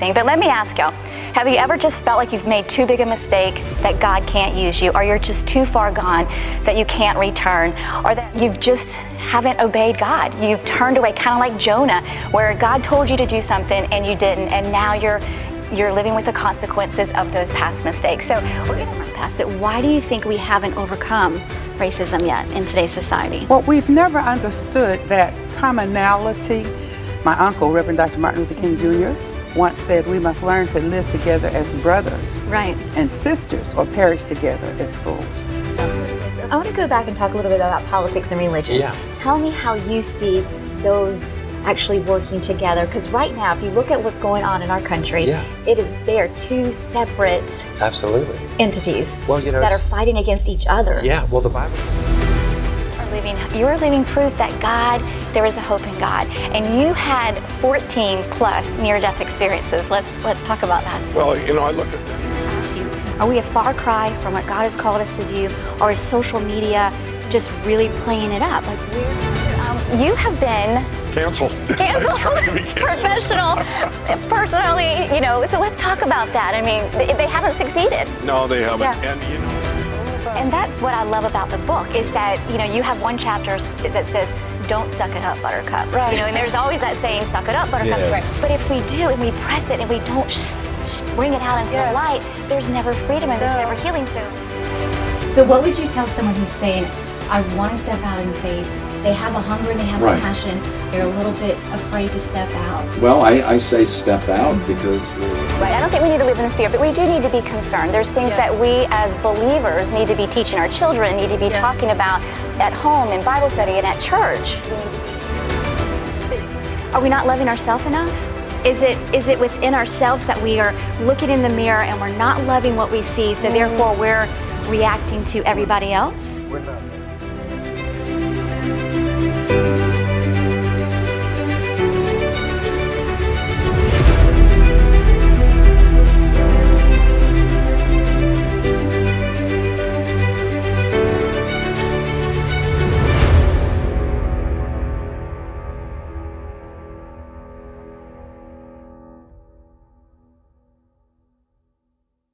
everything. But let me ask y'all, have you ever just felt like you've made too big a mistake that God can't use you, or you're just too far gone that you can't return, or that you've just haven't obeyed God? You've turned away, kind of like Jonah, where God told you to do something and you didn't, and now you're living with the consequences of those past mistakes. So we're going to past, but why do you think we haven't overcome racism yet in today's society? Well, we've never understood that commonality. My uncle, Reverend Dr. Martin Luther King Jr., once said we must learn to live together as brothers, right, and sisters, or perish together as fools. I want to go back and talk a little bit about politics and religion. Yeah. Tell me how you see those actually working together, because right now, if you look at what's going on in our country, they are two separate Absolutely. entities Well, that are fighting against each other. Yeah, well, the Bible. You're living proof that God, there is a hope in God. And you had 14 plus near-death experiences. Let's talk about that. Well, I look at that. Are we a far cry from what God has called us to do, or is social media just really playing it up? Like you have been Canceled. Professional, personally, so let's talk about that. I mean, they haven't succeeded. No, they haven't. Yeah. And that's what I love about the book, is that, you have one chapter that says, don't suck it up, buttercup. Right. And there's always that saying, suck it up, buttercup. Yes. But if we do, and we press it, and we don't bring it out into the light, there's never freedom and there's never healing. So what would you tell someone who's saying, I want to step out in faith, they have a hunger and they have a passion, they're a little bit afraid to step out? Well, I say step out because... Right, I don't think we need to live in fear, but we do need to be concerned. There's things that we as believers need to be teaching our children, need to be talking about at home, in Bible study, and at church. Are we not loving ourselves enough? Is it within ourselves that we are looking in the mirror and we're not loving what we see, so therefore we're reacting to everybody else? We're not.